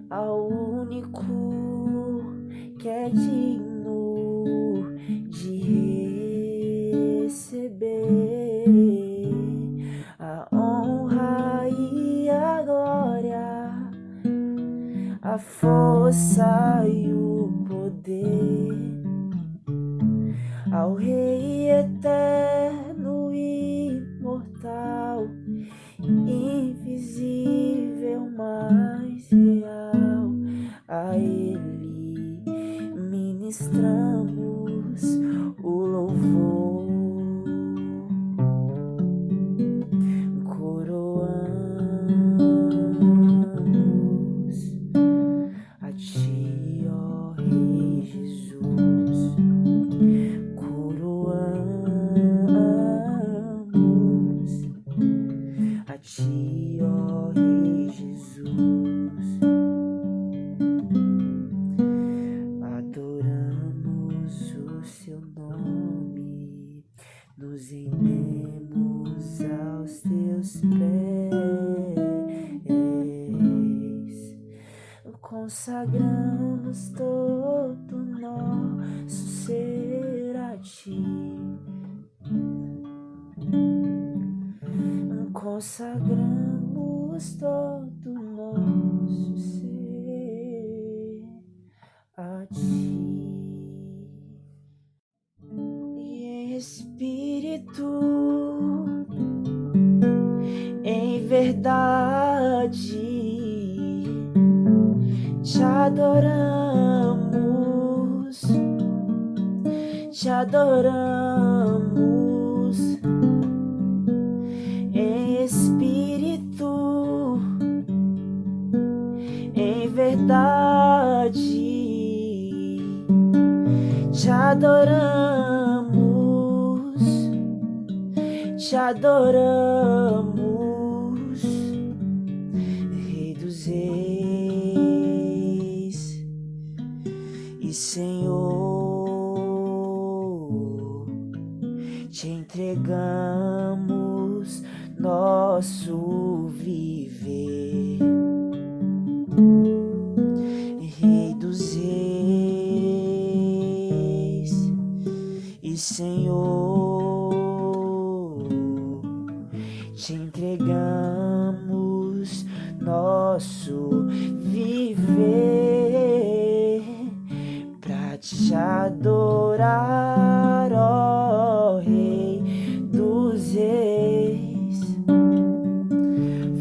ao único que é digno de receber a honra e a glória, a força e o poder, ao Rei eterno e imortal, invisível, mais real. A Ele ministramos o louvor, coroamos a Ti, ó Rei Jesus, coroamos a Ti, ó Rei Jesus, adoramos o Seu nome, nos rendemos aos Teus pés, consagramos todo nosso ser a Ti, consagramos todo nosso ser a Ti. E em espírito, em verdade, Te adoramos, Te adoramos. Em espírito, em verdade, Te adoramos, Te adoramos, Rei dos Reis e Senhor, Te entregamos nosso viver, Rei dos Reis e Senhor, Te entregamos nosso viver pra Te adorar, ó Rei dos Reis.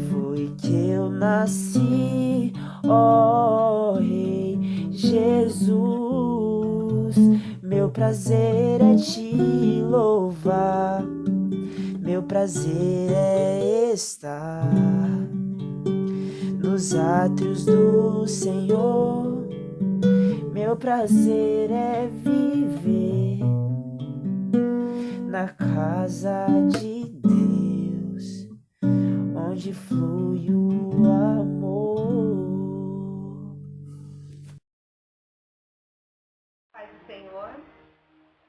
Foi que eu nasci, ó Rei Jesus. Meu prazer é Te louvar, meu prazer é estar nos átrios do Senhor. Meu prazer é viver na casa de Deus, onde flui o amor. Paz do Senhor.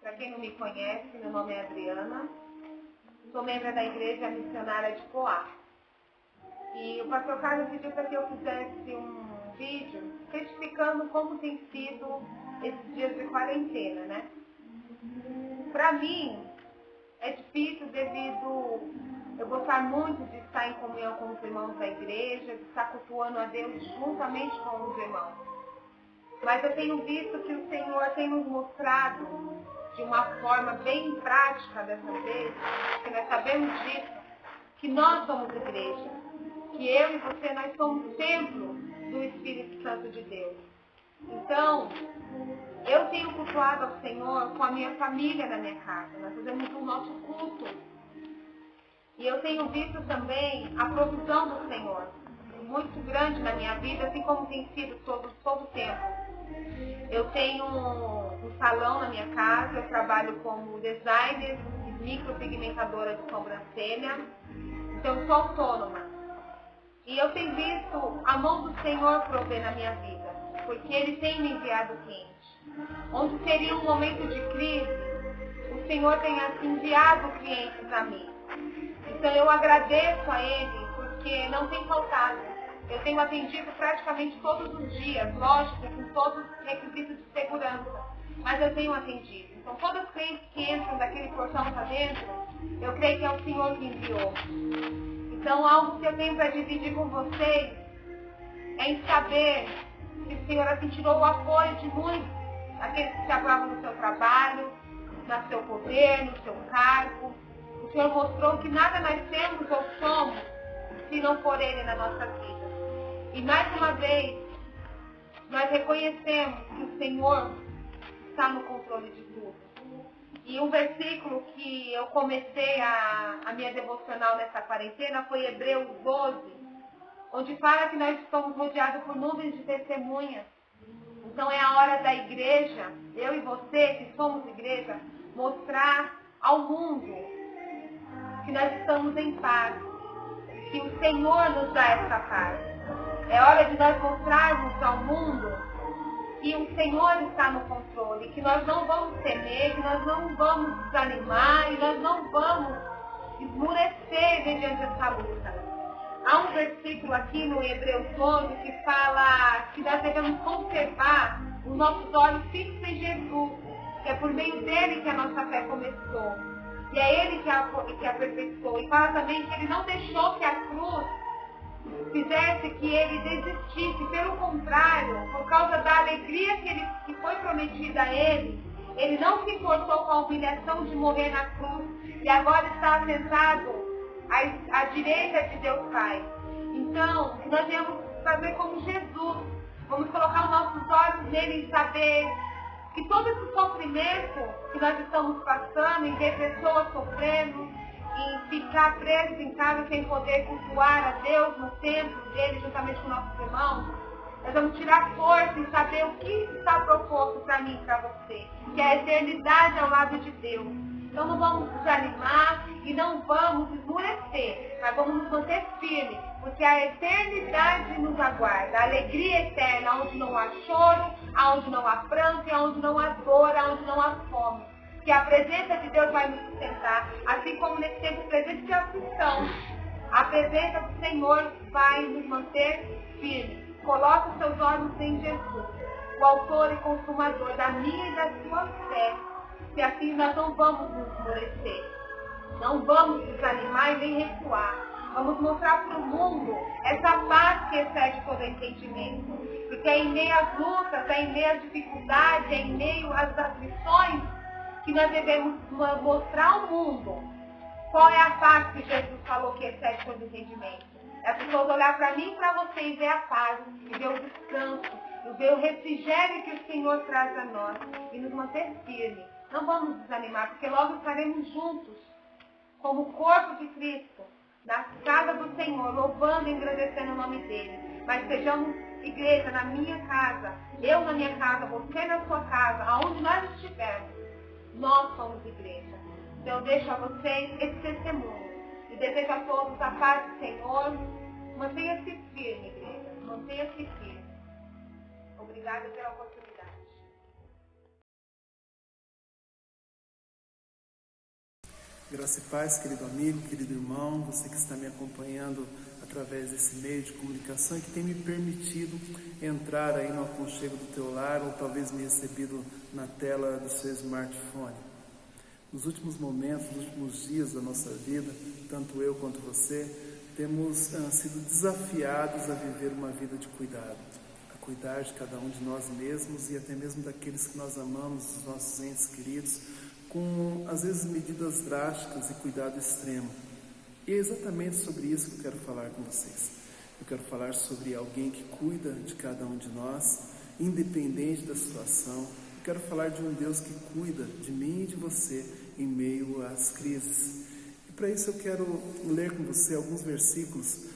Para quem não me conhece, meu nome é Adriana. Sou membro da Igreja Missionária de Poá. E o pastor Carlos pediu para que eu fizesse um vídeo testificando como tem sido esses dias de quarentena, né? Para mim, é difícil devido eu gostar muito de estar em comunhão com os irmãos da igreja, de estar cultuando a Deus juntamente com os irmãos. Mas eu tenho visto que o Senhor tem nos mostrado de uma forma bem prática dessa vez, que nós sabemos disso, que nós somos igreja, que eu e você, nós somos templo do Espírito Santo de Deus. Então, eu tenho cultuado ao Senhor com a minha família na minha casa, nós fazemos o nosso culto. E eu tenho visto também a provisão do Senhor, muito grande na minha vida, assim como tem sido todo o tempo. Eu tenho um salão na minha casa, eu trabalho como designer e micropigmentadora de sobrancelha, então eu sou autônoma. E eu tenho visto a mão do Senhor prover na minha vida, porque Ele tem me enviado clientes. Onde seria um momento de crise, o Senhor tem enviado clientes a mim. Então eu agradeço a Ele, porque não tem faltado. Eu tenho tenho atendido praticamente todos os dias, lógico, com todos os requisitos de segurança, mas eu tenho atendido. Então, todos os clientes que entram daquele portão para dentro, eu creio que é o Senhor que enviou. Então, algo que eu tenho para dividir com vocês é em saber que o Senhor assim tirou o apoio de muitos, aqueles que se aprovam no seu trabalho, no seu poder, no seu cargo. O Senhor mostrou que nada nós temos ou somos se não for Ele na nossa vida. E mais uma vez, nós reconhecemos que o Senhor está no controle de tudo. E um versículo que eu comecei a minha devocional nessa quarentena foi Hebreus 12, onde fala que nós estamos rodeados por nuvens de testemunhas. Então é a hora da igreja, eu e você, que somos igreja, mostrar ao mundo que nós estamos em paz, que o Senhor nos dá essa paz. É hora de nós mostrarmos ao mundo que o Senhor está no controle, que nós não vamos temer, que nós não vamos desanimar e nós não vamos esmurecer mediante essa luta. Há um versículo aqui no Hebreus 12 que fala que nós devemos conservar os nossos olhos fixos em Jesus, que é por meio dele que a nossa fé começou. E é ele que aperfeiçoou. E fala também que ele não deixou que a cruz fizesse que ele desistisse. Pelo contrário, por causa da alegria que foi prometida a ele, ele não se importou com a humilhação de morrer na cruz. E agora está sentado à direita de Deus Pai. Então, nós devemos fazer como Jesus. Vamos colocar os nossos olhos nele e saber que todo esse sofrimento que nós estamos passando, em ver pessoas sofrendo, em ficar presos em casa sem poder cultuar a Deus no templo dele, juntamente com nossos irmãos, nós vamos tirar força em saber o que está proposto para mim e para você, que é a eternidade ao lado de Deus. Então não vamos desanimar e não vamos esmurecer, mas vamos nos manter firmes, porque a eternidade nos aguarda, a alegria eterna, onde não há choro, onde não há pranto, onde não há dor, onde não há fome. Que a presença de Deus vai nos sustentar, assim como nesse tempo presente de aflição, a presença do Senhor vai nos manter firmes. Coloque os seus olhos em Jesus, o autor e consumador da minha e da sua fé. E assim nós não vamos nos esmorecer, não vamos desanimar e nem recuar. Vamos mostrar para o mundo essa paz que excede todo entendimento. Porque é em meio às lutas, é em meio às dificuldades, é em meio às aflições que nós devemos mostrar ao mundo qual é a paz que Jesus falou que excede todo entendimento. É as pessoas olhar para mim e para você e ver a paz, e ver o descanso, e ver o refrigério que o Senhor traz a nós, e nos manter firmes. Não vamos desanimar, porque logo estaremos juntos, como corpo de Cristo, na casa do Senhor, louvando e engrandecendo o nome dele. Mas sejamos igreja na minha casa, eu na minha casa, você na sua casa, aonde nós estivermos, nós somos igreja. Então eu deixo a vocês esse testemunho e desejo a todos a paz do Senhor. Mantenha-se firme, igreja, mantenha-se firme. Obrigada pela oportunidade. Graça e paz, querido amigo, querido irmão, você que está me acompanhando através desse meio de comunicação e que tem me permitido entrar aí no aconchego do teu lar ou talvez me recebido na tela do seu smartphone. Nos últimos momentos, nos últimos dias da nossa vida, tanto eu quanto você, temos sido desafiados a viver uma vida de cuidado, a cuidar de cada um de nós mesmos e até mesmo daqueles que nós amamos, os nossos entes queridos, com, às vezes, medidas drásticas e cuidado extremo. E é exatamente sobre isso que eu quero falar com vocês. Eu quero falar sobre alguém que cuida de cada um de nós, independente da situação. Eu quero falar de um Deus que cuida de mim e de você em meio às crises. E para isso eu quero ler com você alguns versículos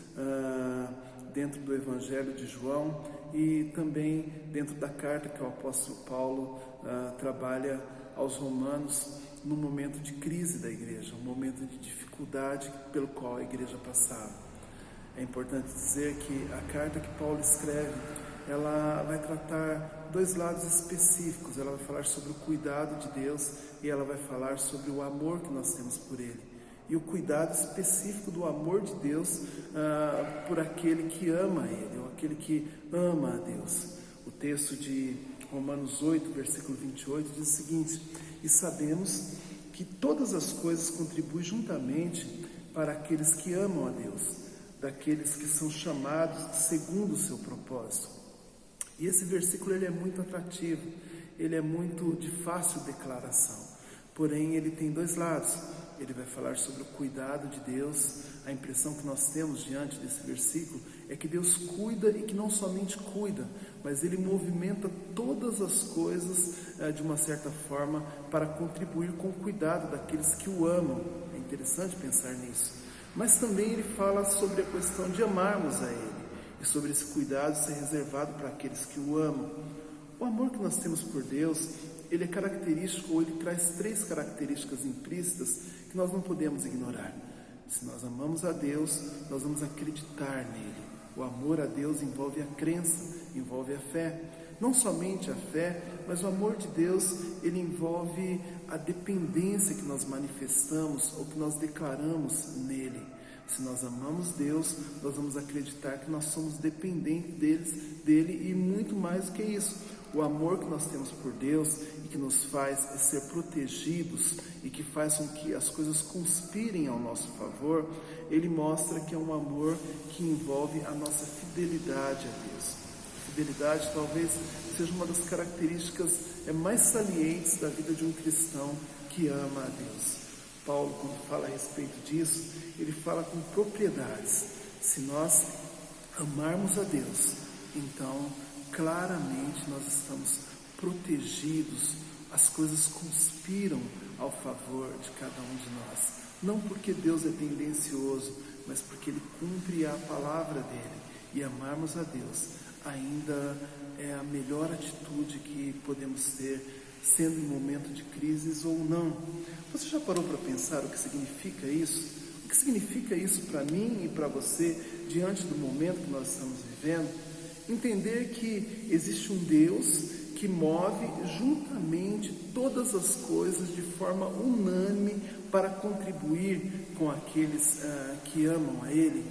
dentro do Evangelho de João e também dentro da carta que o apóstolo Paulo trabalha aos romanos no momento de crise da igreja, um momento de dificuldade pelo qual a igreja passava. É importante dizer que a carta que Paulo escreve, ela vai tratar dois lados específicos. Ela vai falar sobre o cuidado de Deus e ela vai falar sobre o amor que nós temos por Ele. e o cuidado específico do amor de Deus por aquele que ama Ele, ou aquele que ama a Deus. O texto de Romanos 8, versículo 28 diz o seguinte: e sabemos que todas as coisas contribuem juntamente para aqueles que amam a Deus, daqueles que são chamados segundo o seu propósito. E esse versículo ele é muito atrativo, ele é muito de fácil declaração, porém ele tem dois lados. Ele vai falar sobre o cuidado de Deus. A impressão que nós temos diante desse versículo é que Deus cuida, e que não somente cuida, mas Ele movimenta todas as coisas de uma certa forma para contribuir com o cuidado daqueles que o amam. É interessante pensar nisso. Mas também ele fala sobre a questão de amarmos a Ele e sobre esse cuidado ser reservado para aqueles que o amam. O amor que nós temos por Deus, ele é característico, ou ele traz três características implícitas que nós não podemos ignorar. Se nós amamos a Deus, nós vamos acreditar nele. O amor a Deus envolve a crença, envolve a fé. Não somente a fé, mas o amor de Deus, ele envolve a dependência que nós manifestamos ou que nós declaramos nele. Se nós amamos Deus, nós vamos acreditar que nós somos dependentes dele, e muito mais do que isso. O amor que nós temos por Deus e que nos faz ser protegidos e que faz com que as coisas conspirem ao nosso favor, ele mostra que é um amor que envolve a nossa fidelidade a Deus. Fidelidade talvez seja uma das características mais salientes da vida de um cristão que ama a Deus. Paulo, quando fala a respeito disso, ele fala com propriedades. Se nós amarmos a Deus, então claramente nós estamos protegidos, as coisas conspiram ao favor de cada um de nós. Não porque Deus é tendencioso, mas porque Ele cumpre a palavra dEle. E amarmos a Deus ainda é a melhor atitude que podemos ter, sendo em momento de crises ou não. Você já parou para pensar o que significa isso? O que significa isso para mim e para você diante do momento que nós estamos vivendo? Entender que existe um Deus que move juntamente todas as coisas de forma unânime para contribuir com aqueles que amam a Ele,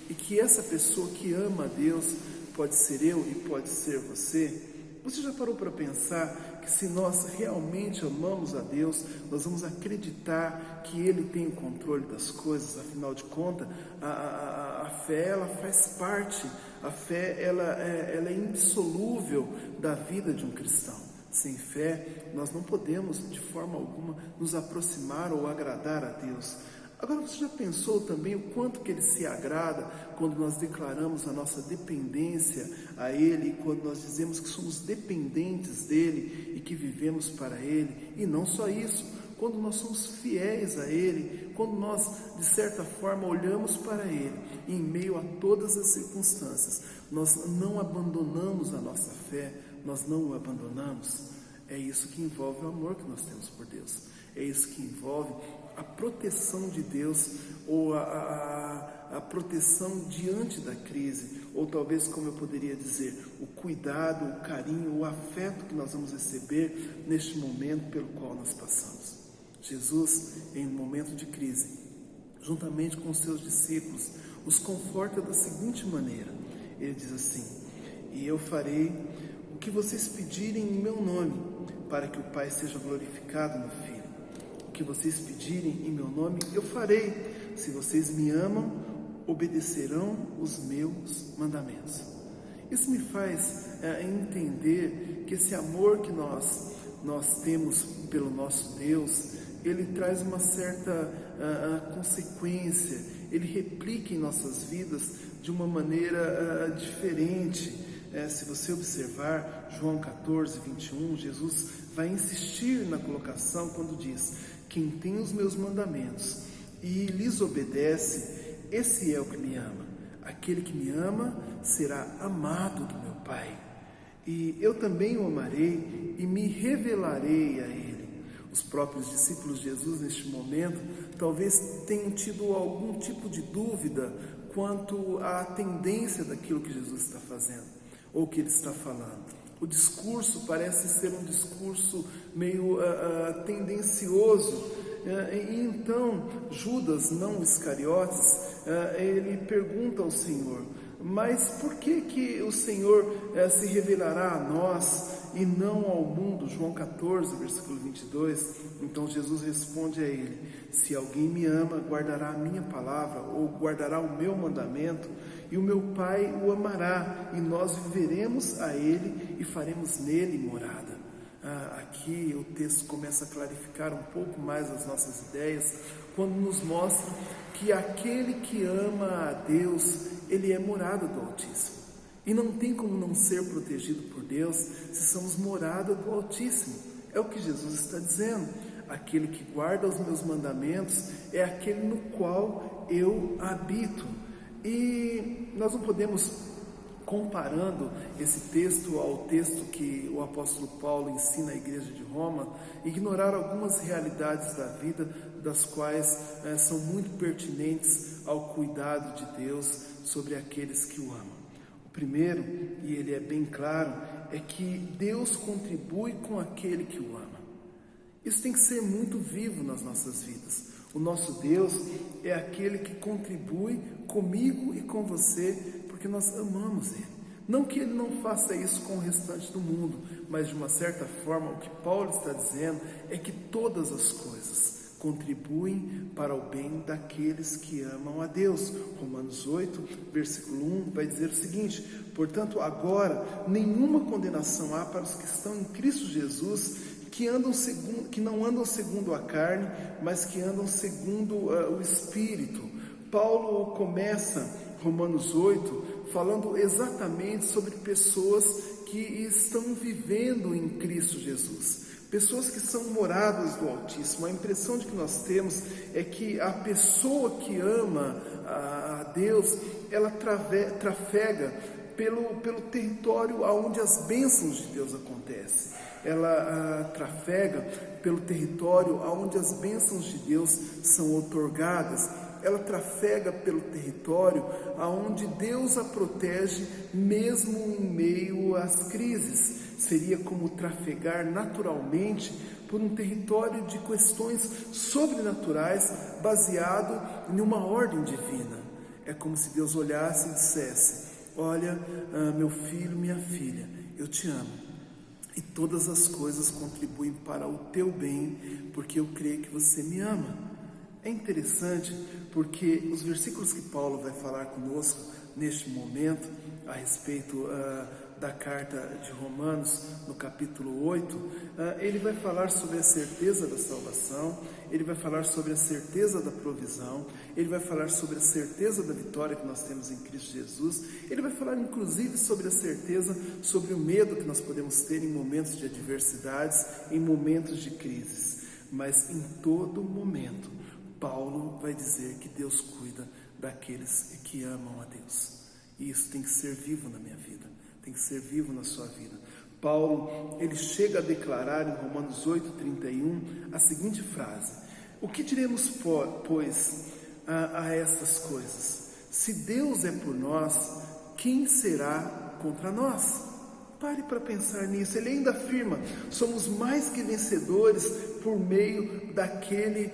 e que essa pessoa que ama a Deus pode ser eu e pode ser você. Você já parou para pensar que se nós realmente amamos a Deus, nós vamos acreditar que Ele tem o controle das coisas? Afinal de contas, a fé ela faz parte, a fé ela é indissolúvel da vida de um cristão. Sem fé, nós não podemos de forma alguma nos aproximar ou agradar a Deus. Agora, você já pensou também o quanto que Ele se agrada quando nós declaramos a nossa dependência a Ele, quando nós dizemos que somos dependentes dEle e que vivemos para Ele? E não só isso, quando nós somos fiéis a Ele, quando nós, de certa forma, olhamos para Ele, e em meio a todas as circunstâncias, nós não abandonamos a nossa fé, nós não o abandonamos. É isso que envolve o amor que nós temos por Deus. É isso que envolve a proteção de Deus, ou a proteção diante da crise, ou talvez, como eu poderia dizer, o cuidado, o carinho, o afeto que nós vamos receber neste momento pelo qual nós passamos. Jesus, em um momento de crise, juntamente com os seus discípulos, os conforta da seguinte maneira. Ele diz assim: e eu farei o que vocês pedirem em meu nome, para que o Pai seja glorificado no Filho. O que vocês pedirem em meu nome, eu farei. Se vocês me amam, obedecerão os meus mandamentos. Isso me faz entender que esse amor que nós temos pelo nosso Deus, ele traz uma certa consequência, ele replica em nossas vidas de uma maneira diferente. Se você observar João 14, 21, Jesus vai insistir na colocação quando diz: quem tem os meus mandamentos e lhes obedece, esse é o que me ama. Aquele que me ama será amado do meu Pai, e eu também o amarei e me revelarei a ele. Os próprios discípulos de Jesus, neste momento, talvez tenham tido algum tipo de dúvida quanto à tendência daquilo que Jesus está fazendo, ou que Ele está falando. O discurso parece ser um discurso meio tendencioso. E então Judas, não Iscariotes, ele pergunta ao Senhor: mas por que o Senhor se revelará a nós e não ao mundo? João 14, versículo 22. Então Jesus responde a ele: se alguém me ama, guardará a minha palavra, ou guardará o meu mandamento, e o meu Pai o amará, e nós viveremos a ele e faremos nele morada. Aqui o texto começa a clarificar um pouco mais as nossas ideias, quando nos mostra que aquele que ama a Deus, ele é morada do Altíssimo. E não tem como não ser protegido por Deus se somos morada do Altíssimo. É o que Jesus está dizendo. Aquele que guarda os meus mandamentos é aquele no qual eu habito. E nós não podemos, comparando esse texto ao texto que o apóstolo Paulo ensina à igreja de Roma, ignorar algumas realidades da vida, das quais são muito pertinentes ao cuidado de Deus sobre aqueles que o amam. O primeiro, e ele é bem claro, é que Deus contribui com aquele que o ama. Isso tem que ser muito vivo nas nossas vidas. O nosso Deus é aquele que contribui comigo e com você, porque nós amamos Ele. Não que Ele não faça isso com o restante do mundo, mas de uma certa forma o que Paulo está dizendo é que todas as coisas contribuem para o bem daqueles que amam a Deus. Romanos 8, versículo 1 vai dizer o seguinte: portanto, agora nenhuma condenação há para os que estão em Cristo Jesus, que não andam segundo a carne, mas que andam segundo o Espírito. Paulo começa Romanos 8 falando exatamente sobre pessoas que estão vivendo em Cristo Jesus, pessoas que são moradas do Altíssimo. A impressão de que nós temos é que a pessoa que ama a Deus, ela trafega pelo território onde as bênçãos de Deus acontecem. Ela trafega pelo território onde as bênçãos de Deus são outorgadas. Ela trafega pelo território onde Deus a protege mesmo em meio às crises. Seria como trafegar naturalmente por um território de questões sobrenaturais baseado em uma ordem divina. É como se Deus olhasse e dissesse: olha, meu filho, minha filha, eu te amo. E todas as coisas contribuem para o teu bem, porque eu creio que você me ama. É interessante porque os versículos que Paulo vai falar conosco neste momento, a respeito da carta de Romanos, no capítulo 8, ele vai falar sobre a certeza da salvação, ele vai falar sobre a certeza da provisão, ele vai falar sobre a certeza da vitória que nós temos em Cristo Jesus, ele vai falar inclusive sobre a certeza, sobre o medo que nós podemos ter em momentos de adversidades, em momentos de crises. Mas em todo momento, Paulo vai dizer que Deus cuida daqueles que amam a Deus. E isso tem que ser vivo na minha vida, tem que ser vivo na sua vida. Paulo, ele chega a declarar em Romanos 8:31 a seguinte frase: o que diremos, pois, a estas coisas? Se Deus é por nós, quem será contra nós? Pare para pensar nisso. Ele ainda afirma: somos mais que vencedores por meio daquele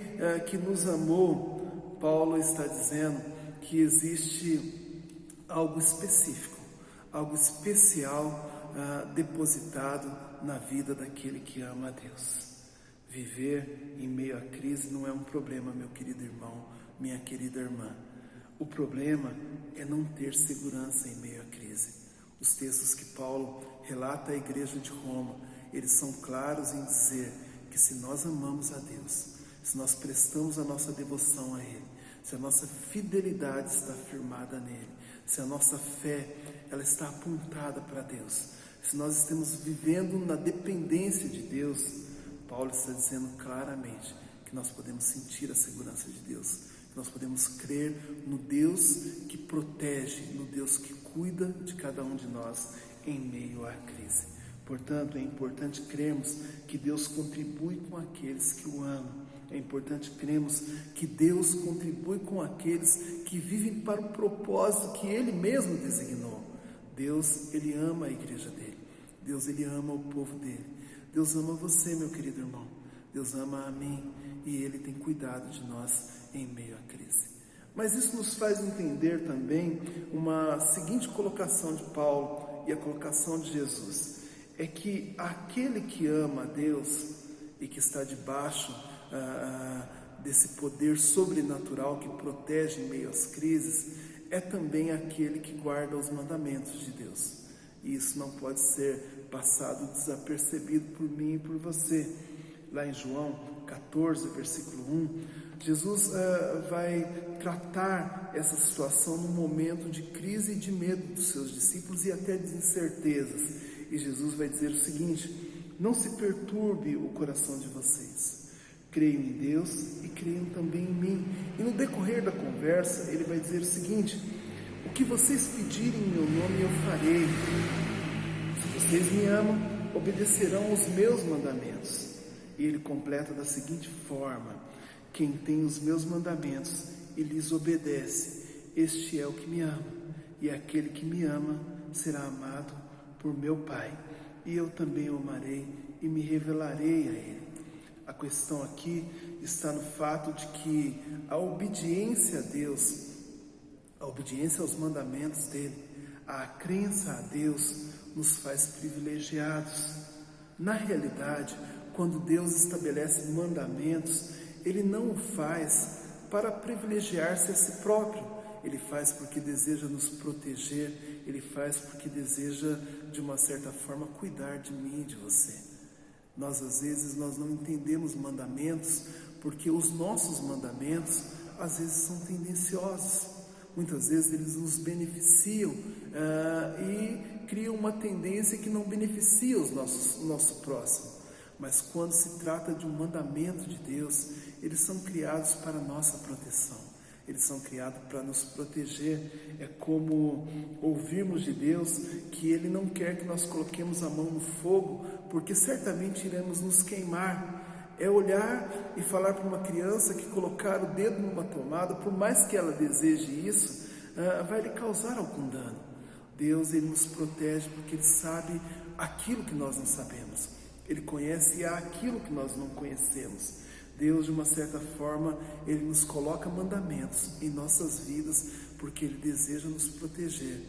que nos amou. Paulo está dizendo que existe algo específico, algo especial depositado na vida daquele que ama a Deus. Viver em meio à crise não é um problema, meu querido irmão, minha querida irmã. O problema é não ter segurança em meio à crise. Os textos que Paulo relata à igreja de Roma, eles são claros em dizer que se nós amamos a Deus, se nós prestamos a nossa devoção a Ele, se a nossa fidelidade está firmada nele, se a nossa fé ela está apontada para Deus, se nós estamos vivendo na dependência de Deus, Paulo está dizendo claramente que nós podemos sentir a segurança de Deus, que nós podemos crer no Deus que protege, no Deus que cuida de cada um de nós em meio à crise. Portanto, é importante crermos que Deus contribui com aqueles que o amam. É importante crermos que Deus contribui com aqueles que vivem para o propósito que Ele mesmo designou. Deus, Ele ama a igreja dele. Deus, Ele ama o povo dele. Deus ama você, meu querido irmão. Deus ama a mim e Ele tem cuidado de nós em meio à crise. Mas isso nos faz entender também uma seguinte colocação de Paulo e a colocação de Jesus. É que aquele que ama a Deus e que está debaixo desse poder sobrenatural que protege em meio às crises, é também aquele que guarda os mandamentos de Deus. E isso não pode ser passado desapercebido por mim e por você. Lá em João 14, versículo 1, Jesus vai tratar essa situação num momento de crise e de medo dos seus discípulos e até de incertezas. E Jesus vai dizer o seguinte: não se perturbe o coração de vocês. Creiam em Deus e creiam também em mim. E no decorrer da conversa, ele vai dizer o seguinte: o que vocês pedirem em meu nome eu farei. Se vocês me amam, obedecerão os meus mandamentos. E ele completa da seguinte forma: quem tem os meus mandamentos e lhes obedece, este é o que me ama. E aquele que me ama será amado por meu Pai. E eu também o amarei e me revelarei a ele. A questão aqui está no fato de que a obediência a Deus, a obediência aos mandamentos dele, a crença a Deus nos faz privilegiados. Na realidade, quando Deus estabelece mandamentos, Ele não o faz para privilegiar-se a si próprio. Ele faz porque deseja nos proteger, Ele faz porque deseja, de uma certa forma, cuidar de mim e de você. Às vezes, nós não entendemos mandamentos, porque os nossos mandamentos, às vezes, são tendenciosos. Muitas vezes, eles nos beneficiam e criam uma tendência que não beneficia o nosso próximo. Mas quando se trata de um mandamento de Deus, eles são criados para a nossa proteção. Eles são criados para nos proteger. É como ouvirmos de Deus que Ele não quer que nós coloquemos a mão no fogo, porque certamente iremos nos queimar. É olhar e falar para uma criança que colocar o dedo numa tomada, por mais que ela deseje isso, vai lhe causar algum dano. Deus, Ele nos protege porque Ele sabe aquilo que nós não sabemos. Ele conhece aquilo que nós não conhecemos. Deus, de uma certa forma, Ele nos coloca mandamentos em nossas vidas porque Ele deseja nos proteger.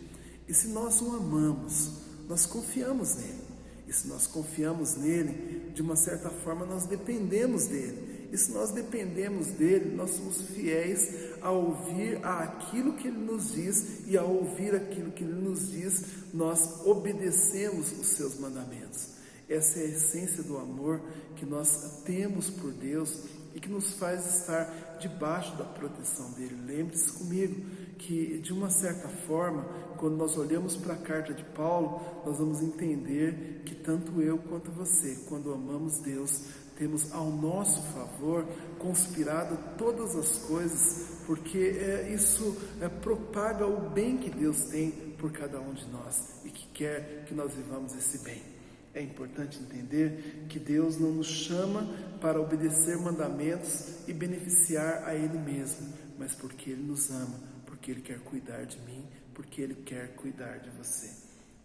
E se nós o amamos, nós confiamos nele. E se nós confiamos nele, de uma certa forma, nós dependemos dele. E se nós dependemos dele, nós somos fiéis a ouvir aquilo que Ele nos diz, e a ouvir aquilo que Ele nos diz, nós obedecemos os seus mandamentos. Essa é a essência do amor que nós temos por Deus e que nos faz estar debaixo da proteção dele. Lembre-se comigo que, de uma certa forma, quando nós olhamos para a carta de Paulo, nós vamos entender que tanto eu quanto você, quando amamos Deus, temos ao nosso favor conspirado todas as coisas, porque isso propaga o bem que Deus tem por cada um de nós e que quer que nós vivamos esse bem. É importante entender que Deus não nos chama para obedecer mandamentos e beneficiar a Ele mesmo, mas porque Ele nos ama, porque Ele quer cuidar de mim, porque Ele quer cuidar de você.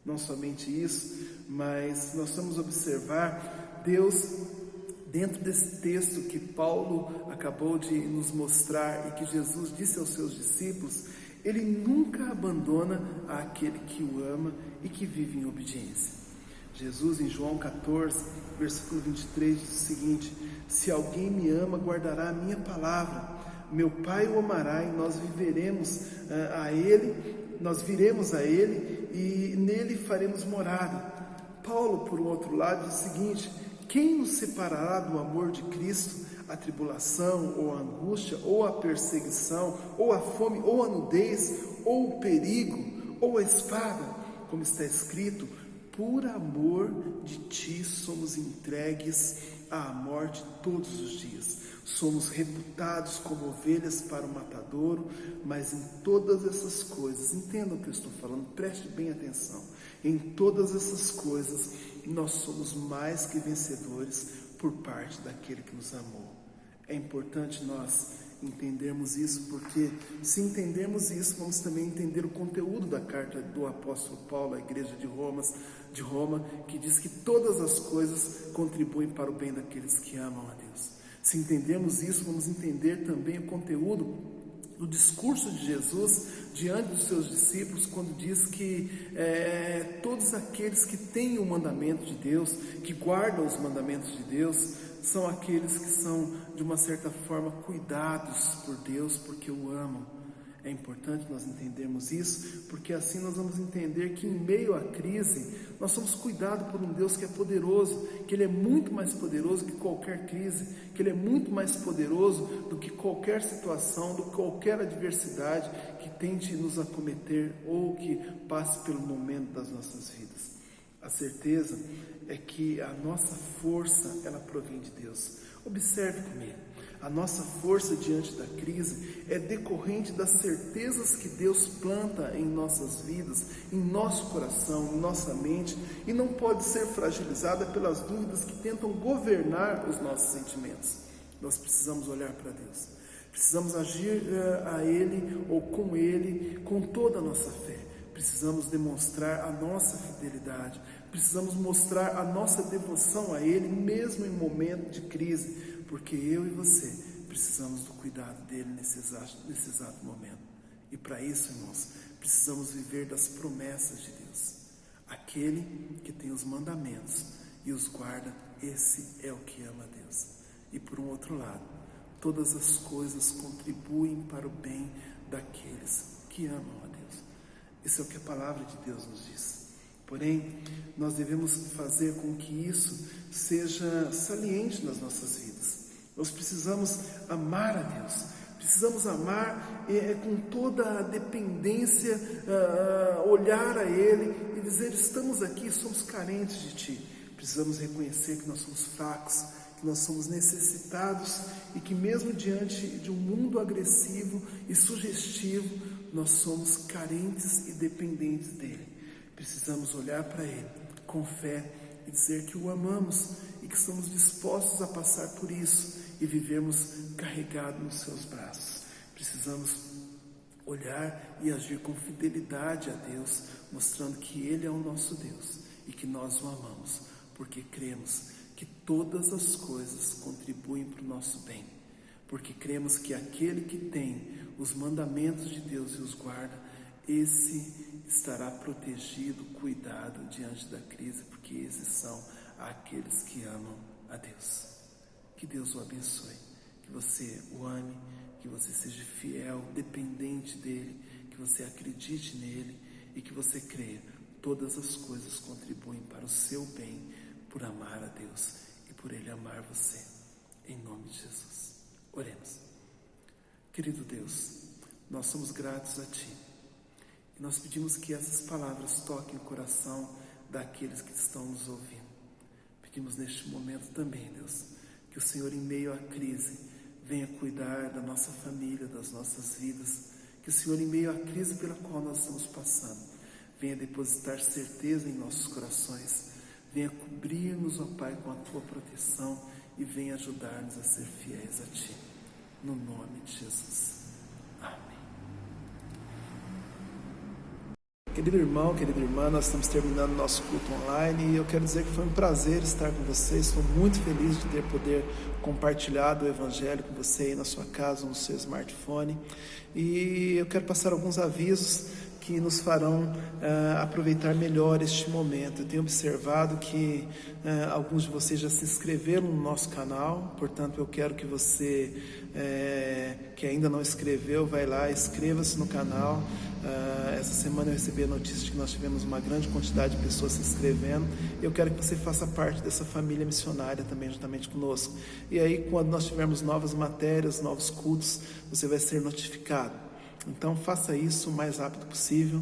Não somente isso, mas nós vamos observar Deus dentro desse texto que Paulo acabou de nos mostrar e que Jesus disse aos seus discípulos. Ele nunca abandona aquele que o ama e que vive em obediência. Jesus, em João 14, versículo 23, diz o seguinte: se alguém me ama, guardará a minha palavra, meu Pai o amará e nós viremos a Ele e nele faremos morada. Paulo, por um outro lado, diz o seguinte: quem nos separará do amor de Cristo? A tribulação, ou a angústia, ou a perseguição, ou a fome, ou a nudez, ou o perigo, ou a espada? Como está escrito: por amor de ti somos entregues à morte todos os dias. Somos reputados como ovelhas para o matadouro, mas em todas essas coisas, entendam o que eu estou falando, preste bem atenção. Em todas essas coisas, nós somos mais que vencedores por parte daquele que nos amou. É importante nós entendermos isso, porque se entendermos isso, vamos também entender o conteúdo da carta do apóstolo Paulo à igreja de Roma, que diz que todas as coisas contribuem para o bem daqueles que amam a Deus. Se entendermos isso, vamos entender também o conteúdo do discurso de Jesus diante dos seus discípulos, quando diz que todos aqueles que têm o mandamento de Deus, que guardam os mandamentos de Deus, são aqueles que são, de uma certa forma, cuidados por Deus, porque o amam. É importante nós entendermos isso, porque assim nós vamos entender que em meio à crise, nós somos cuidados por um Deus que é poderoso, que Ele é muito mais poderoso que qualquer crise, que Ele é muito mais poderoso do que qualquer situação, do que qualquer adversidade que tente nos acometer ou que passe pelo momento das nossas vidas. A certeza é que a nossa força, ela provém de Deus. Observe comigo. A nossa força diante da crise é decorrente das certezas que Deus planta em nossas vidas, em nosso coração, em nossa mente, e não pode ser fragilizada pelas dúvidas que tentam governar os nossos sentimentos. Nós precisamos olhar para Deus, precisamos agir a Ele ou com Ele, com toda a nossa fé. Precisamos demonstrar a nossa fidelidade, precisamos mostrar a nossa devoção a Ele, mesmo em momento de crise, porque eu e você precisamos do cuidado dEle nesse exato momento. E para isso, irmãos, precisamos viver das promessas de Deus. Aquele que tem os mandamentos e os guarda, esse é o que ama a Deus. E por um outro lado, todas as coisas contribuem para o bem daqueles que amam a Deus. Isso é o que a palavra de Deus nos diz. Porém, nós devemos fazer com que isso seja saliente nas nossas vidas. Nós precisamos amar a Deus, precisamos amar com toda a dependência, olhar a Ele e dizer: estamos aqui, somos carentes de Ti. Precisamos reconhecer que nós somos fracos, que nós somos necessitados e que mesmo diante de um mundo agressivo e sugestivo, nós somos carentes e dependentes dEle. Precisamos olhar para Ele com fé e dizer que o amamos e que estamos dispostos a passar por isso e vivermos carregados nos seus braços. Precisamos olhar e agir com fidelidade a Deus, mostrando que Ele é o nosso Deus e que nós o amamos, porque cremos que todas as coisas contribuem para o nosso bem, porque cremos que aquele que tem os mandamentos de Deus e os guarda, esse estará protegido, cuidado diante da crise, porque esses são aqueles que amam a Deus. Que Deus o abençoe, que você o ame, que você seja fiel, dependente dEle, que você acredite nele e que você creia. Todas as coisas contribuem para o seu bem, por amar a Deus e por Ele amar você. Em nome de Jesus. Oremos. Querido Deus, nós somos gratos a Ti. E nós pedimos que essas palavras toquem o coração daqueles que estão nos ouvindo. Pedimos neste momento também, Deus, que o Senhor, em meio à crise, venha cuidar da nossa família, das nossas vidas. Que o Senhor, em meio à crise pela qual nós estamos passando, venha depositar certeza em nossos corações. Venha cobrir-nos, ó Pai, com a Tua proteção e venha ajudar-nos a ser fiéis a Ti. No nome de Jesus. Amém. Querido irmão, querida irmã, nós estamos terminando o nosso culto online e eu quero dizer que foi um prazer estar com vocês. Estou muito feliz de poder compartilhado o Evangelho com você aí na sua casa, no seu smartphone. E eu quero passar alguns avisos que nos farão aproveitar melhor este momento. Eu tenho observado que alguns de vocês já se inscreveram no nosso canal, portanto eu quero que você que ainda não inscreveu, vai lá, inscreva-se no canal. Essa semana eu recebi a notícia de que nós tivemos uma grande quantidade de pessoas se inscrevendo. Eu quero que você faça parte dessa família missionária também, juntamente conosco. E aí, quando nós tivermos novas matérias, novos cultos, você vai ser notificado. Então faça isso o mais rápido possível,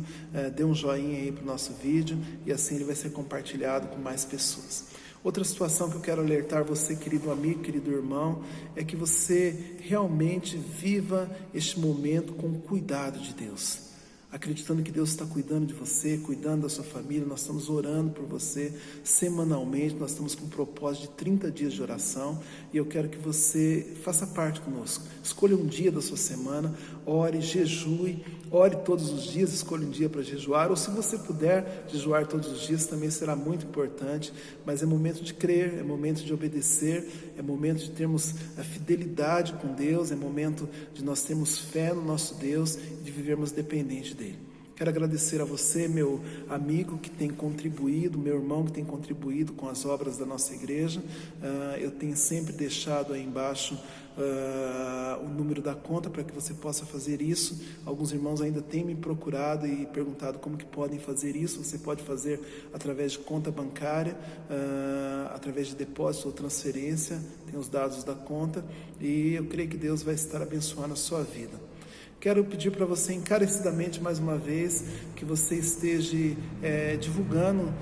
dê um joinha aí para o nosso vídeo e assim ele vai ser compartilhado com mais pessoas. Outra situação que eu quero alertar você, querido amigo, querido irmão, é que você realmente viva este momento com o cuidado de Deus. acreditando que Deus está cuidando de você, cuidando da sua família. Nós estamos orando por você semanalmente, nós estamos com um propósito de 30 dias de oração, e eu quero que você faça parte conosco. Escolha um dia da sua semana, ore, jejue, ore todos os dias, escolha um dia para jejuar, ou se você puder jejuar todos os dias, também será muito importante, mas é momento de crer, é momento de obedecer, é momento de termos a fidelidade com Deus, é momento de nós termos fé no nosso Deus e de vivermos dependente dele. Quero agradecer a você, meu amigo que tem contribuído, meu irmão que tem contribuído com as obras da nossa igreja. Eu tenho sempre deixado aí embaixo o número da conta para que você possa fazer isso. Alguns irmãos ainda têm me procurado e perguntado como que podem fazer isso. Você pode fazer através de conta bancária, através de depósito ou transferência, tem os dados da conta, e eu creio que Deus vai estar abençoando a sua vida. Quero pedir para você encarecidamente, mais uma vez, que você esteja divulgando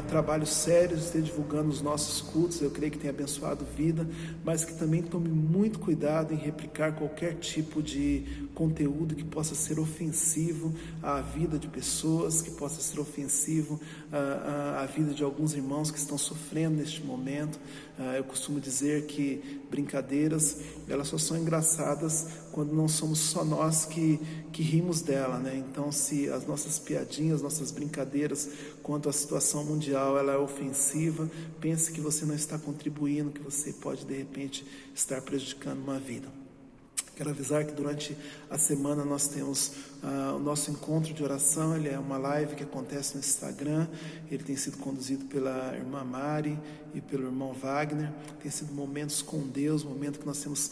trabalhos sérios, esteja divulgando os nossos cultos. Eu creio que tem abençoado vida, mas que também tome muito cuidado em replicar qualquer tipo de conteúdo que possa ser ofensivo à vida de pessoas, que possa ser ofensivo à vida de alguns irmãos que estão sofrendo neste momento. Eu costumo dizer que brincadeiras, elas só são engraçadas quando não somos só nós que rimos dela, né? Então, se as nossas piadinhas, nossas brincadeiras quanto à situação mundial, ela é ofensiva, pense que você não está contribuindo, que você pode de repente estar prejudicando uma vida. Quero avisar que durante a semana nós temos o nosso encontro de oração. Ele é uma live que acontece no Instagram. Ele tem sido conduzido pela irmã Mari e pelo irmão Wagner. Tem sido momentos com Deus, momento que nós temos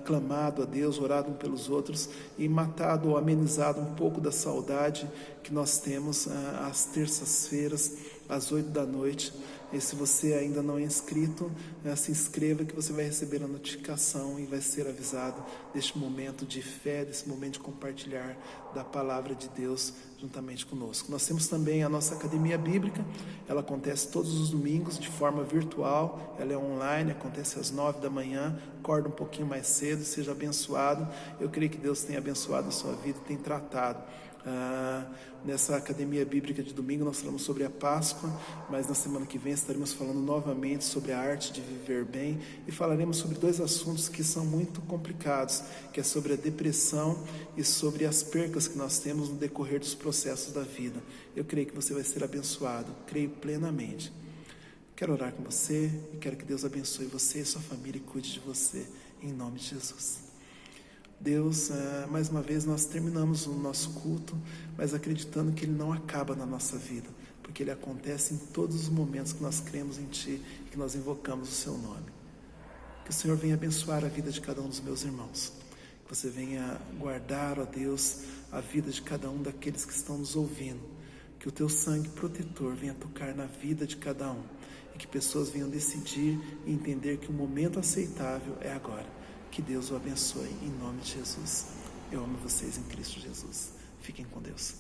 clamado a Deus, orado um pelos outros e matado ou amenizado um pouco da saudade que nós temos às terças-feiras, às 8 da noite. E se você ainda não é inscrito, se inscreva, que você vai receber a notificação e vai ser avisado deste momento de fé, desse momento de compartilhar da palavra de Deus juntamente conosco. Nós temos também a nossa Academia Bíblica. Ela acontece todos os domingos de forma virtual, ela é online, acontece às 9 da manhã, acorda um pouquinho mais cedo, seja abençoado. Eu creio que Deus tem abençoado a sua vida e tem tratado. Nessa Academia Bíblica de domingo nós falamos sobre a Páscoa, mas na semana que vem estaremos falando novamente sobre a arte de viver bem, e falaremos sobre dois assuntos que são muito complicados, que é sobre a depressão e sobre as percas que nós temos no decorrer dos processos da vida. Eu creio que você vai ser abençoado, creio plenamente. Quero orar com você e quero que Deus abençoe você e sua família e cuide de você, em nome de Jesus. Deus, mais uma vez nós terminamos o nosso culto, mas acreditando que Ele não acaba na nossa vida, porque Ele acontece em todos os momentos que nós cremos em Ti e que nós invocamos o Seu nome. Que o Senhor venha abençoar a vida de cada um dos meus irmãos, que você venha guardar, ó Deus, a vida de cada um daqueles que estão nos ouvindo, que o Teu sangue protetor venha tocar na vida de cada um, e que pessoas venham decidir e entender que o momento aceitável é agora. Que Deus o abençoe, em nome de Jesus. Eu amo vocês em Cristo Jesus. Fiquem com Deus.